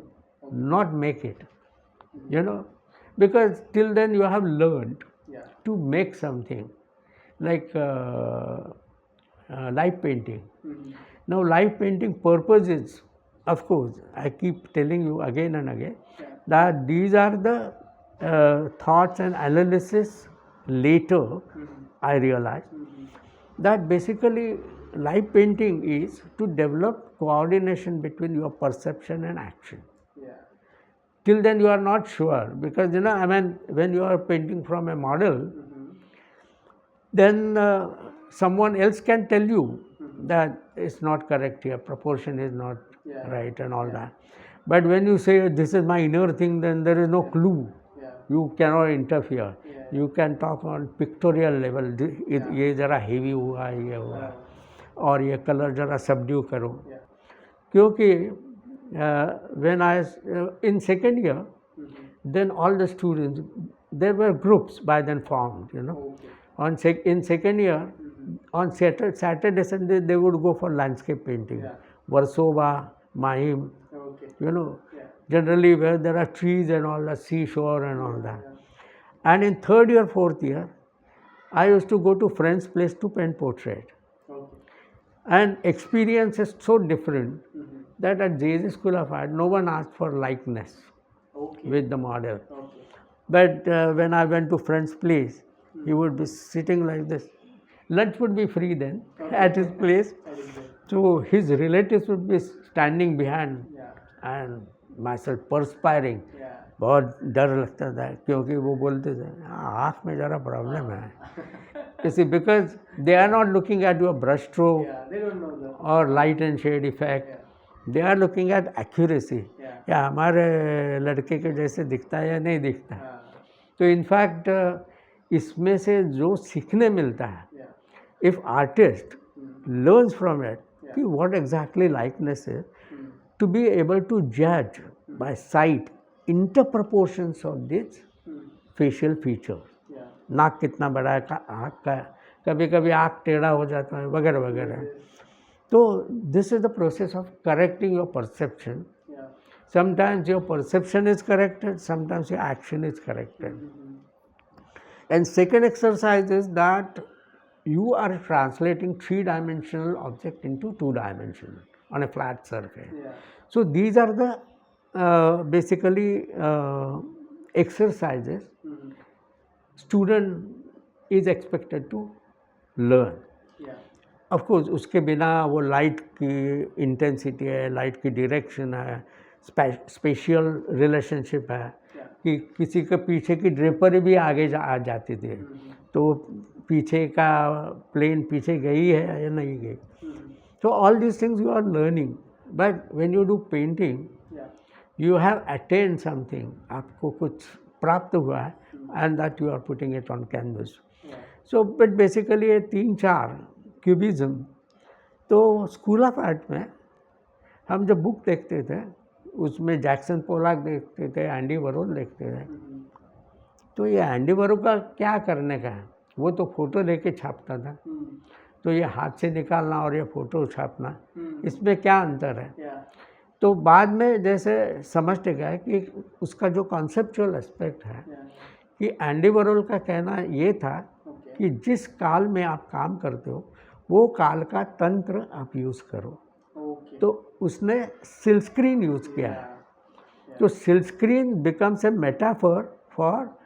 not make it. You know, because till then you have learned Yeah. to make something like live painting. Mhm. Now, live painting purpose is, of course, I keep telling you again and again, Yeah. that these are the thoughts and analysis later Mhm. I realized Mhm. that basically live painting is to develop coordination between your perception and action. Yeah. Till then you are not sure, because you know, I mean, when you are painting from a model, Mhm. then someone else can tell you that it's not correct here, proportion is not Yeah. right and all that. But when you say this is my inner thing, then there is no clue. Yeah. You cannot interfere. Yeah. You can talk on pictorial level. Yeah. ये जरा heavy हुआ, ये हुआ, Uh, और ये colour जरा subdue करो. yeah. क्योंकि when I in second year, Mhm. then all the students, there were groups by then formed, you know. Okay. On in second year, on Saturday, Sunday, they would go for landscape painting. Yeah. Versova, Mahim, Okay. you know, Yeah. generally where there are trees and all the seashore and all that. Yeah. And in third year, fourth year, I used to go to friend's place to paint portrait. Okay. And experience is so different Mhm. that at JJ School of Art, no one asked for likeness Okay. with the model. Okay. But when I went to friend's place, he would be sitting like this. Lunch would be free then at his place. That is good. So his relatives would be standing behind Yeah. and myself perspiring. Yeah. बहुत डर लगता था क्योंकि वो बोलते थे आँख में ज़रा प्रॉब्लम है. You see, because they are not looking at your brush stroke Yeah. They don't know the. or light and shade effect. Yeah. They are looking at accuracy. Yeah. या हमारे लड़के के जैसे दिखता है या नहीं दिखता. तो इनफैक्ट इसमें से जो सीखने मिलता है, Yeah. if artist learns from it, Yeah. कि what exactly likeness is, Mm. to be able to judge by sight interproportions of these Mm. facial features. Yeah. नाक कितना बड़ा है, आँख का कभी कभी आँख टेढ़ा हो जाता है वगैरह वगैरह. तो this is the process of correcting your perception. Yeah. Sometimes your perception is corrected, sometimes your action is corrected. Mhm. And second exercise is that you are translating three-dimensional object into two-dimensional on a flat surface. Yeah. So these are the basically exercises Mhm. student is expected to learn. Yeah. Of course उसके बिना वो light की intensity है, light की direction है, special relationship है Yeah. कि किसी के पीछे की ड्रेपरी भी आगे आ जाती थी, Mhm. तो पीछे का प्लेन पीछे गई है या नहीं गई. Mhm. तो all this things you are learning. But when you do painting Yeah. You have attend something, आपको कुछ प्राप्त हुआ है, and that you are putting it on canvas. Yeah. So but basically ये 3-4 क्यूबिज्म. तो स्कूल ऑफ आर्ट में हम जब बुक देखते थे उसमें जैक्सन पोलाक देखते थे, एंडी वरोल देखते थे. Mhm. तो ये एंडी वरोल का क्या करने का है, वो तो फोटो लेके छापता था. Mhm. तो ये हाथ से निकालना और ये फोटो छापना, Mhm. इसमें क्या अंतर है. Yeah. तो बाद में जैसे समझते गए कि उसका जो कॉन्सेप्चुअल एस्पेक्ट है, Yeah. कि एंडी वरोल का कहना ये था Okay. कि जिस काल में आप काम करते हो वो काल का तंत्र आप यूज़ करो. Okay. तो उसने सिल्क स्क्रीन यूज़ किया है. Yeah. तो silk screen becomes a metaphor for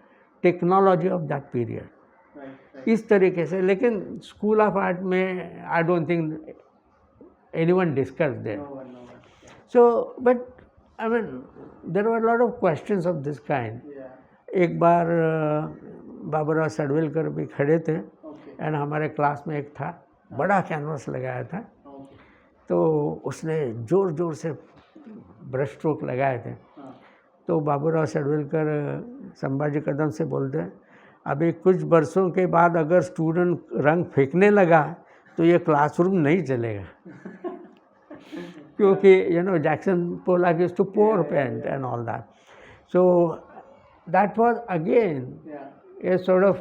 technology of that period. Right. Right. इस तरीके से. लेकिन स्कूल ऑफ आर्ट में I don't think anyone discuss there. No one. No one. Yeah. So but I mean there were lot of questions of this kind. Yeah. एक बार बाबूराव सडवेलकर भी खड़े थे Okay. And हमारे क्लास में एक था, बड़ा कैनवास लगाया था, तो उसने ज़ोर ज़ोर से ब्रश स्ट्रोक लगाए थे। तो बाबूराव सडवलकर संभाजी कदम से बोलते हैं, अभी कुछ बरसों के बाद अगर स्टूडेंट रंग फेंकने लगा तो ये क्लासरूम नहीं चलेगा। क्योंकि Jackson Pollock used to pour paint and all that. So that was again a sort of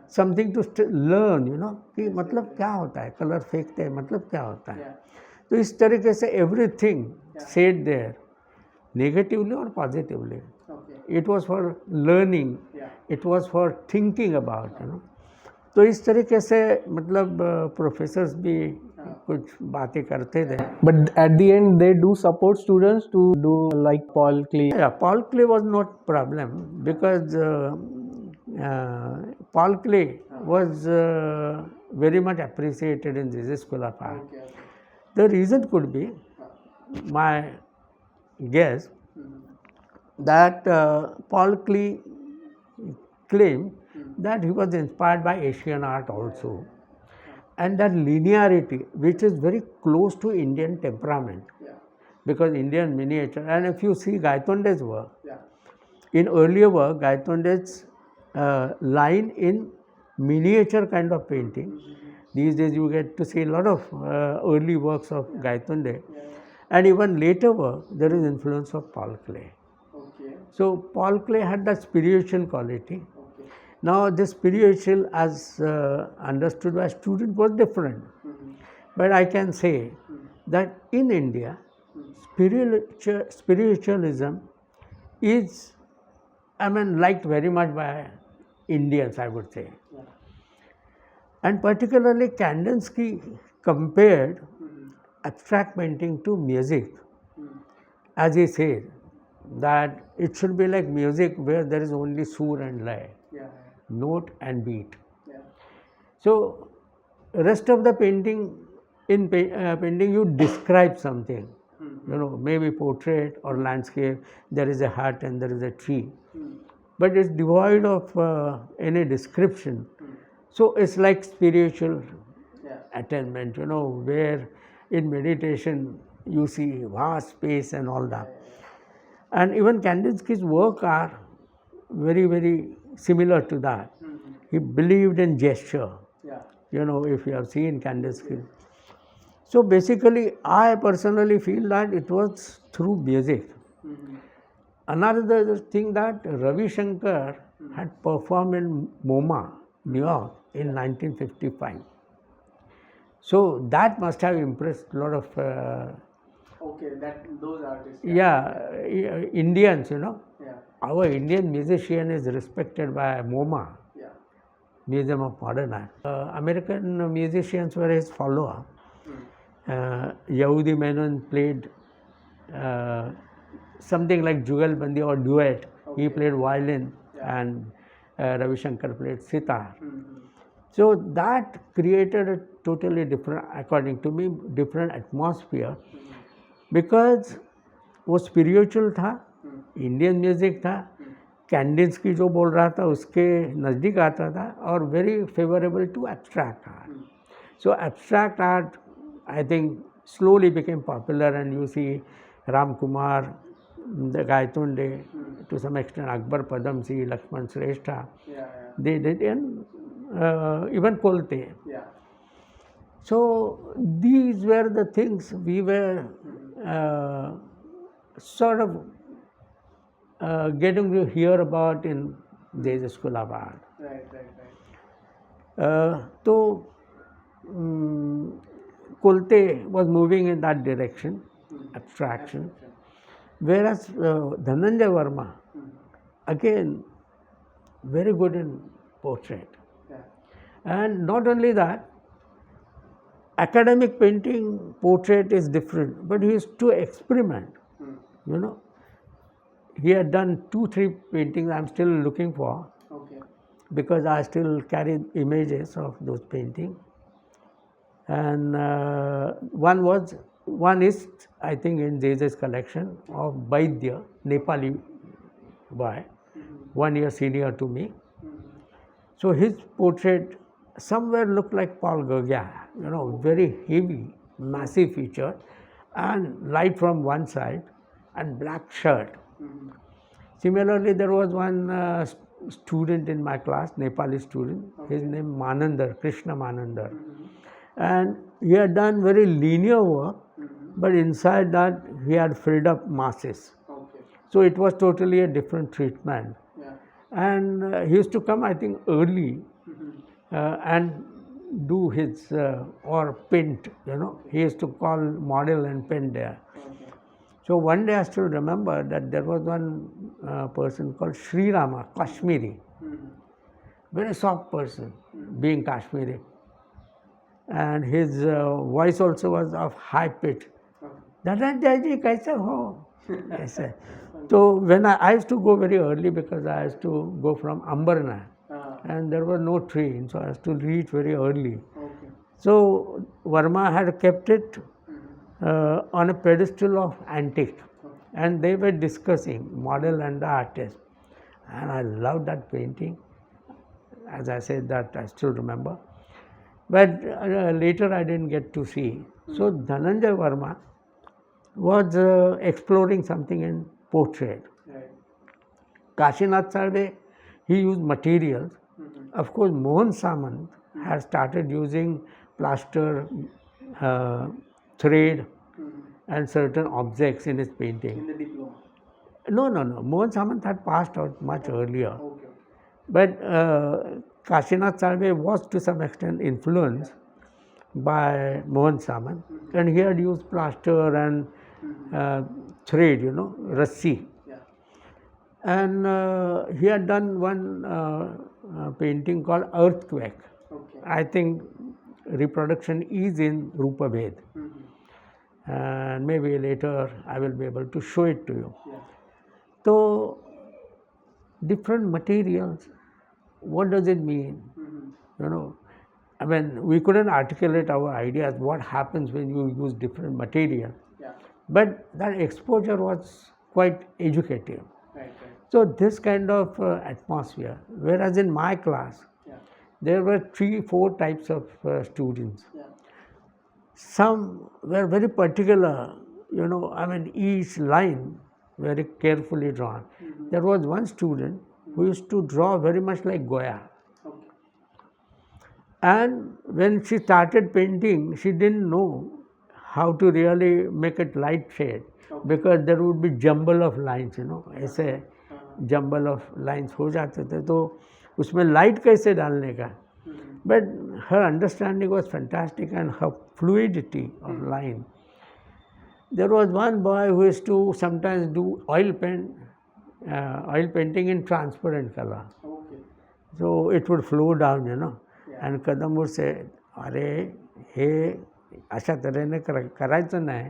something to learn, कि मतलब क्या होता है, कलर फेंकते हैं मतलब क्या होता है। तो इस तरीके से everything said there, negatively or positively. It was for learning, it was for thinking about, तो इस तरीके से मतलब प्रोफेसर्स भी कुछ बातें करते थे। But at the end, they do support students to do like Paul Klee. Yeah, Paul Klee was not problem because Paul Klee was very much appreciated in this school of art. The reason could be, my guess, that Paul Klee claimed that he was inspired by Asian art also, and that linearity, which is very close to Indian temperament, because Indian miniature, and if you see Gaitonde's work, in earlier work, Gaitonde's line in miniature kind of painting. These days you get to see a lot of early works of Gaitonde, and even later work, there is influence of Paul Klee. So Paul Klee had that spiritual quality. Now this spiritual, as understood by student, was different. But I can say that in India, spiritualism is, liked very much by Indians, I would say. And particularly Kandinsky compared abstract painting to music, as he said, that it should be like music where there is only sur and lay, note and beat. So rest of the painting, in painting you describe something, maybe portrait or landscape, there is a hut and there is a tree, but it's devoid of any description. So it's like spiritual attainment, where in meditation you see vast space and all that. And even Kandinsky's work are very, very similar to that. He believed in gesture, if you have seen Kandinsky. So basically, I personally feel that it was through music. Another thing that Ravi Shankar had performed in MoMA, New York, in 1955. So that must have impressed a lot of those artists. Indians, Our Indian musician is respected by MoMA, Museum of Modern Art. American musicians were his follower. Yehudi Menon played something like Jugalbandi or duet. He played violin and Ravi Shankar played sitar. So that created a totally different, according to me, different atmosphere, because वो spiritual था, Indian music था, Kandinsky जो बोल रहा था उसके नज़दीक आता था, और very favorable to abstract art. So abstract art, I think, slowly became popular, and you see Ram Kumar, the Gaitonde, to some extent Akbar Padamsee, Lakshman Shrestha, they did, and even Kolte. So these were the things we were sort of getting to hear about in the School of Art. So Kolte was moving in that direction, abstraction, whereas Dhananjay Verma, again, very good in portrait. And not only that, academic painting, portrait is different, but he used to experiment, He had done 2-3 paintings I'm still looking for, because I still carry images of those paintings. And one is, I think, in JJ's collection, of Vaidya, Nepali boy, 1 year senior to me. So his portrait somewhere looked like Paul Gauguin, very heavy, massive feature, and light from one side, and black shirt. Similarly, there was one student in my class, Nepali student, his name Manandar, Krishna Manandar. And he had done very linear work, but inside that he had filled up masses. Okay. So it was totally a different treatment. Yeah. And he used to come, I think, early and do his, or paint, he used to call model and paint there. Okay. So one day I still remember that there was one person called Sri Rama, Kashmiri, very soft person, being Kashmiri. And his voice also was of high pitch. Dadaji, kaisa ho? Yes. So when I used to go very early because I used to go from Ambarnath. And there was no train, so I used to reach very early. Okay. So Verma had kept it on a pedestal of antique, and they were discussing model and the artist. And I loved that painting. As I said, that I still remember. But later I didn't get to see. So Dhananjay Verma was exploring something in portrait. Right. Kashinath Sarve, he used materials. Of course, Mohan Samant has started using plaster, thread, and certain objects in his painting. In the diploma. No. Mohan Samant had passed out much earlier. Okay. But Kashinath Sarve was to some extent influenced by Mohan Samant, and he had used plaster and thread, rassi. Yeah. And he had done one painting called Earthquake. Okay. I think reproduction is in Rupa Bhed. And maybe later I will be able to show it to you. Yeah. So, different materials, what does it mean? I mean, we couldn't articulate our ideas, what happens when you use different material. Yeah. But that exposure was quite educative. Right. So this kind of atmosphere, whereas in my class, there were 3-4 types of students. Yeah. Some were very particular, each line very carefully drawn. There was one student who used to draw very much like Goya. Okay. And when she started painting, she didn't know how to really make it light shade, because there would be jumble of lines, ऐसे jumble of lines हो जाते थे, तो उसमें light कैसे डालने का. But her understanding was fantastic, and her fluidity of line. There was one boy who used to sometimes do oil painting in transparent color. Okay. So it would flow down, and Kadam would say, "अरे हे अशा तऱ्हेने करायचं नाही,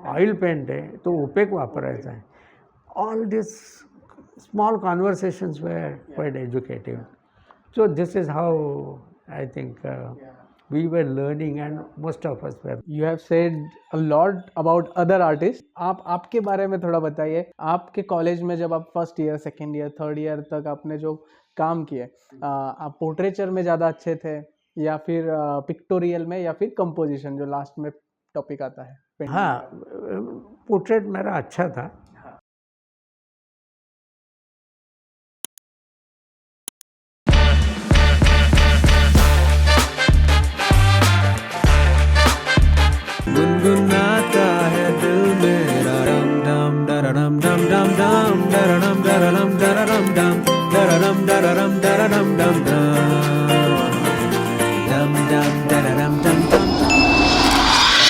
oil paint आहे तो OPEC वापरायचा आहे." All these small conversations were quite educative. So this is how I think we were learning, and most of us were. You have said a lot about other artists. आपके बारे में थोड़ा बताइए. आपके कॉलेज में जब आप first year, second year, third year तक आपने जो काम किए, आप पोर्ट्रेचर में ज़्यादा अच्छे थे या फिर पिक्टोरियल में या फिर कंपोजिशन जो लास्ट में टॉपिक आता है? हाँ, पोर्ट्रेट मेरा अच्छा था. गुनगुनाता है दिल मेरा रम डम डरडम डम डम डम डरडम डरडम डरडम डम डरडम डरडम डरडम डम डम डम डम डरडम डम डम